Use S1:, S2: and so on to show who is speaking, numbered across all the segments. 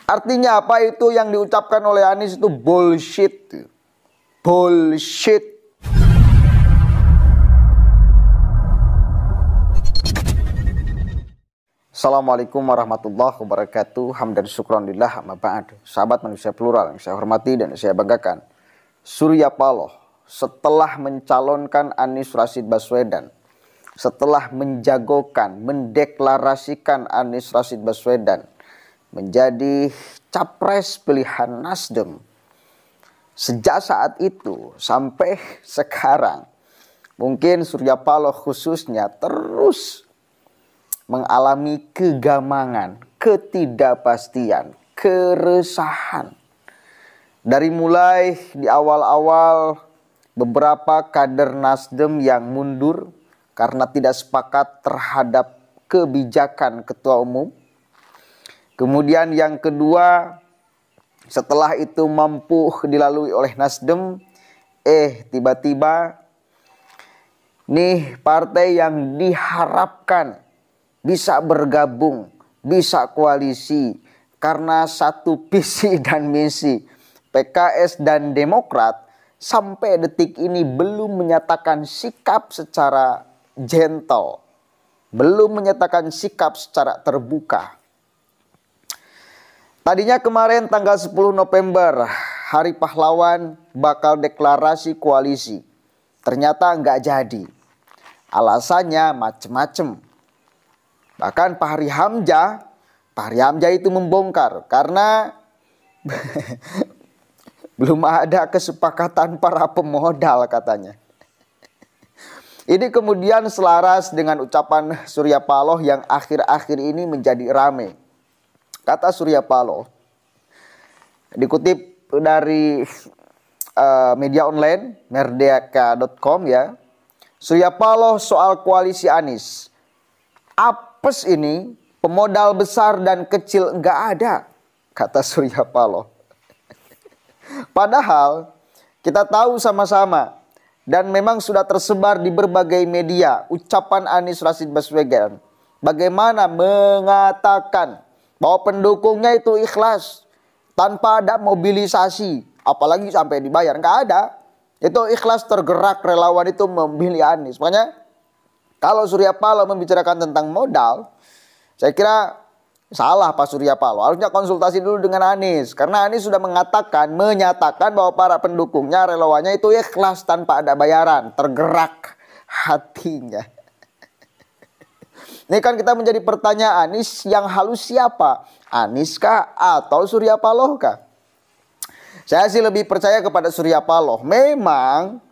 S1: Artinya apa itu yang diucapkan oleh Anies itu bullshit. Bullshit. Assalamualaikum warahmatullahi wabarakatuh. Hamdan syukran lillah, amma ba'd. Sahabat manusia plural yang saya hormati dan saya banggakan, Surya Paloh setelah mencalonkan Anies Rashid Baswedan, setelah menjagokan, mendeklarasikan Anies Rashid Baswedan menjadi capres pilihan Nasdem, sejak saat itu sampai sekarang mungkin Surya Paloh khususnya terus mengalami kegamangan, ketidakpastian, keresahan. Dari mulai di awal-awal beberapa kader Nasdem yang mundur karena tidak sepakat terhadap kebijakan ketua umum. Kemudian yang kedua, setelah itu mampu dilalui oleh Nasdem, tiba-tiba nih partai yang diharapkan bisa bergabung, bisa koalisi karena satu visi dan misi, PKS dan Demokrat sampai detik ini belum menyatakan sikap secara gentle, belum menyatakan sikap secara terbuka. Tadinya kemarin tanggal 10 November, Hari Pahlawan, bakal deklarasi koalisi. Ternyata nggak jadi. Alasannya macem-macem. Bahkan Fahri Hamzah itu membongkar karena belum ada kesepakatan para pemodal katanya. Ini kemudian selaras dengan ucapan Surya Paloh yang akhir-akhir ini menjadi rame. Kata Surya Paloh, dikutip dari media online merdeka.com ya, Surya Paloh soal koalisi Anies. Apes ini, pemodal besar dan kecil nggak ada, kata Surya Paloh. Padahal kita tahu sama-sama dan memang sudah tersebar di berbagai media ucapan Anies Rashid Baswedan bagaimana mengatakan bahwa pendukungnya itu ikhlas tanpa ada mobilisasi, apalagi sampai dibayar, nggak ada. Itu ikhlas tergerak relawan itu memilih Anies. Makanya kalau Surya Paloh membicarakan tentang modal, saya kira salah Pak Surya Paloh. Harusnya konsultasi dulu dengan Anies. Karena Anies sudah menyatakan bahwa para pendukungnya, relawannya itu ikhlas tanpa ada bayaran. Tergerak hatinya. Ini kan kita menjadi pertanyaan, Anies yang halus siapa? Anies kah atau Surya Paloh kah? Saya sih lebih percaya kepada Surya Paloh. Memang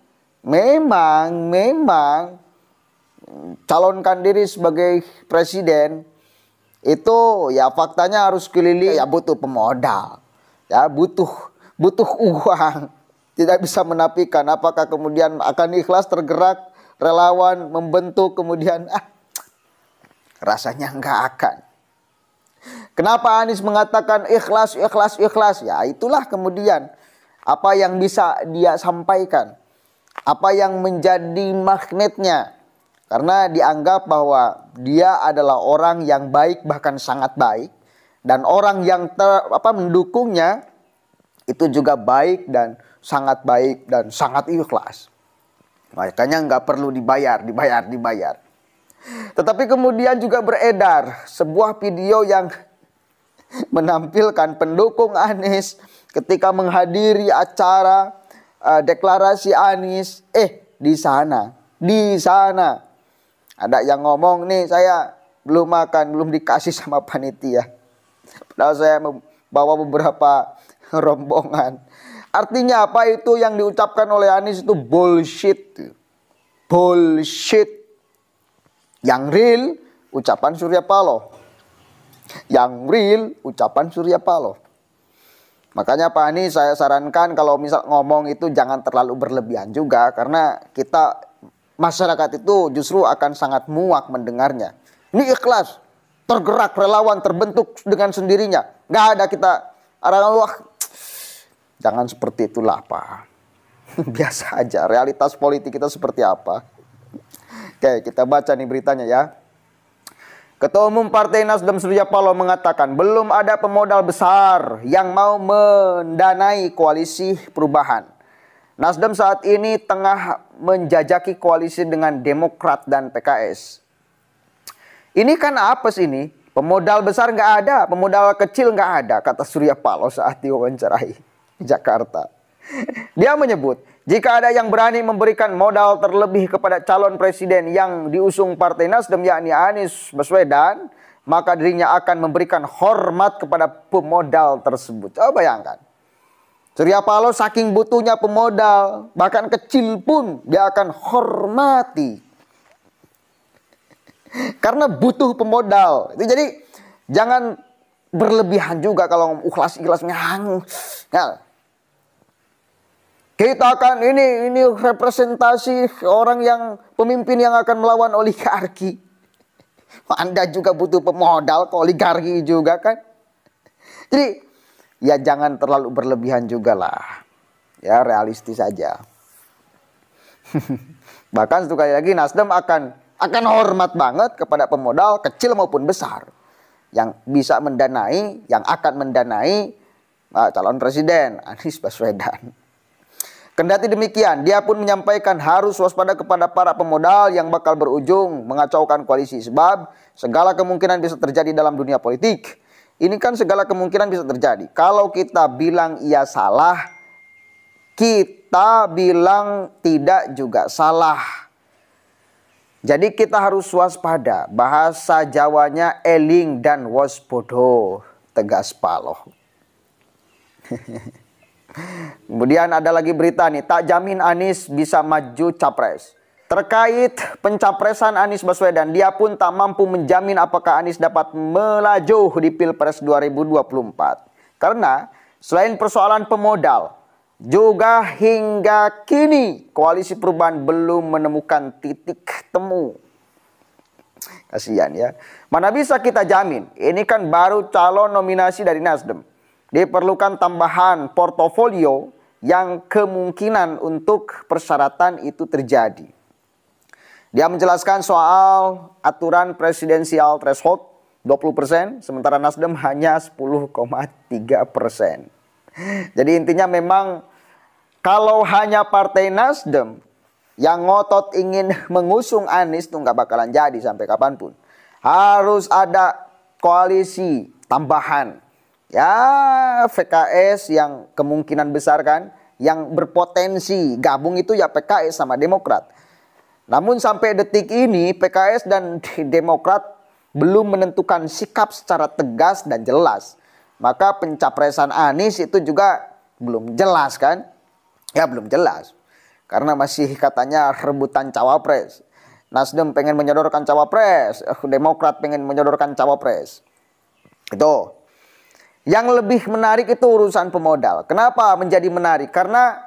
S1: calonkan diri sebagai presiden itu ya faktanya harus keliling, ya butuh pemodal, ya butuh uang. Tidak bisa menafikan apakah kemudian akan ikhlas tergerak relawan membentuk kemudian rasanya nggak akan. Kenapa Anies mengatakan ikhlas? Ya itulah kemudian apa yang bisa dia sampaikan, apa yang menjadi magnetnya. Karena dianggap bahwa dia adalah orang yang baik, bahkan sangat baik. Dan orang yang mendukungnya itu juga baik dan sangat ikhlas. Makanya nggak perlu dibayar. Tetapi kemudian juga beredar sebuah video yang menampilkan pendukung Anies ketika menghadiri acara deklarasi Anies. Di sana ada yang ngomong, nih saya belum makan, belum dikasih sama panitia. Padahal saya membawa beberapa rombongan. Artinya apa itu yang diucapkan oleh Anies itu bullshit. Bullshit. Yang real ucapan Surya Paloh. Makanya Pak Anies saya sarankan kalau misal ngomong itu jangan terlalu berlebihan juga. Karena masyarakat itu justru akan sangat muak mendengarnya. Ini ikhlas, tergerak relawan, terbentuk dengan sendirinya. Nggak ada kita jangan seperti itulah Pak. Biasa aja, realitas politik kita seperti apa. Oke, kita baca nih beritanya ya. Ketua Umum Partai Nasdem Surya Paloh mengatakan belum ada pemodal besar yang mau mendanai koalisi perubahan. Nasdem saat ini tengah menjajaki koalisi dengan Demokrat dan PKS. Ini kan apa sih ini? Pemodal besar nggak ada, pemodal kecil nggak ada, kata Surya Paloh saat diwawancarai di Jakarta. Dia menyebut, jika ada yang berani memberikan modal terlebih kepada calon presiden yang diusung Partai Nasdem, yakni Anies Baswedan, maka dirinya akan memberikan hormat kepada pemodal tersebut. Coba bayangkan. Surya Paloh saking butuhnya pemodal, bahkan kecil pun dia akan hormati. Karena butuh pemodal. Jadi jangan berlebihan juga kalau ikhlas-ikhlasnya. Nah, kita akan ini representasi orang yang pemimpin yang akan melawan oligarki. Anda juga butuh pemodal ke oligarki juga kan. Jadi ya jangan terlalu berlebihan juga lah. Ya realistis saja. Bahkan sekali lagi Nasdem akan hormat banget kepada pemodal kecil maupun besar. Yang bisa mendanai, yang akan mendanai calon presiden Anies Baswedan. Kendati demikian, dia pun menyampaikan harus waspada kepada para pemodal yang bakal berujung mengacaukan koalisi. Sebab segala kemungkinan bisa terjadi dalam dunia politik. Ini kan segala kemungkinan bisa terjadi. Kalau kita bilang ia salah, kita bilang tidak juga salah. Jadi kita harus waspada. Bahasa Jawanya eling dan waspodo, tegas Paloh. Kemudian ada lagi berita nih, tak jamin Anies bisa maju capres. Terkait pencapresan Anies Baswedan, dia pun tak mampu menjamin apakah Anies dapat melaju di Pilpres 2024. Karena selain persoalan pemodal, juga hingga kini koalisi perubahan belum menemukan titik temu. Kasihan ya. Mana bisa kita jamin, ini kan baru calon nominasi dari Nasdem. Diperlukan tambahan portofolio yang kemungkinan untuk persyaratan itu terjadi. Dia menjelaskan soal aturan presidensial threshold 20%, sementara Nasdem hanya 10,3%. Jadi intinya memang kalau hanya Partai Nasdem yang ngotot ingin mengusung Anies itu nggak bakalan jadi sampai kapanpun. Harus ada koalisi tambahan. Ya PKS yang kemungkinan besar kan, yang berpotensi gabung itu ya PKS sama Demokrat. Namun sampai detik ini PKS dan Demokrat belum menentukan sikap secara tegas dan jelas. Maka pencapresan Anies itu juga belum jelas kan? Ya belum jelas. Karena masih katanya rebutan cawapres. Nasdem pengen menyodorkan cawapres, Demokrat pengen menyodorkan cawapres. Itu. Yang lebih menarik itu urusan pemodal. Kenapa menjadi menarik? Karena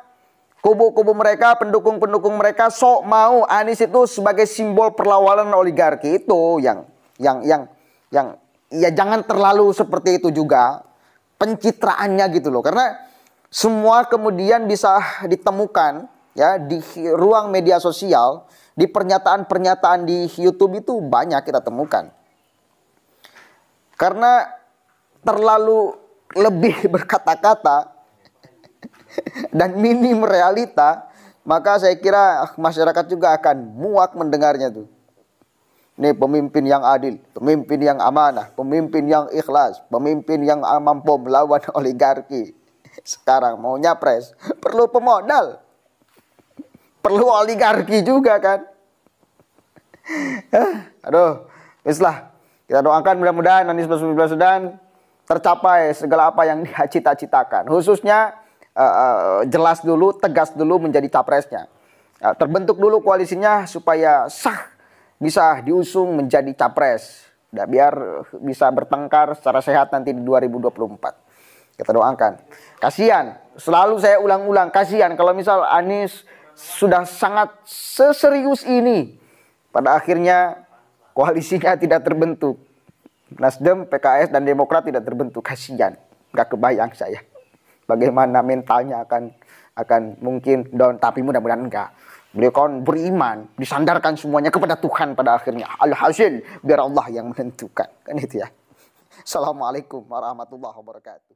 S1: kubu-kubu mereka, pendukung-pendukung mereka sok mau Anies itu sebagai simbol perlawanan oligarki. Itu yang ya jangan terlalu seperti itu juga pencitraannya gitu loh. Karena semua kemudian bisa ditemukan ya di ruang media sosial, di pernyataan-pernyataan di YouTube itu banyak kita temukan. Karena terlalu lebih berkata-kata dan minim realita, maka saya kira masyarakat juga akan muak mendengarnya tuh. Ini pemimpin yang adil, pemimpin yang amanah, pemimpin yang ikhlas, pemimpin yang mampu melawan oligarki. Sekarang mau nyapres, perlu pemodal, perlu oligarki juga kan. Aduh, bislah. Kita doakan mudah-mudahan Anies Baswedan tercapai segala apa yang dia cita-citakan. Khususnya jelas dulu, tegas dulu menjadi capresnya. Terbentuk dulu koalisinya supaya sah bisa diusung menjadi capres. Biar bisa bertengkar secara sehat nanti di 2024. Kita doakan. Kasihan, selalu saya ulang-ulang, kasihan kalau misal Anies sudah sangat seserius ini. Pada akhirnya koalisinya tidak terbentuk. Nasdem, PKS, dan Demokrat tidak terbentuk. Kasihan. Gak kebayang saya bagaimana mentalnya akan mungkin down. Tapi mudah-mudahan enggak. Beliau kan beriman, disandarkan semuanya kepada Tuhan pada akhirnya. Alhasil biar Allah yang menentukan. Kan itu ya. Assalamualaikum warahmatullahi wabarakatuh.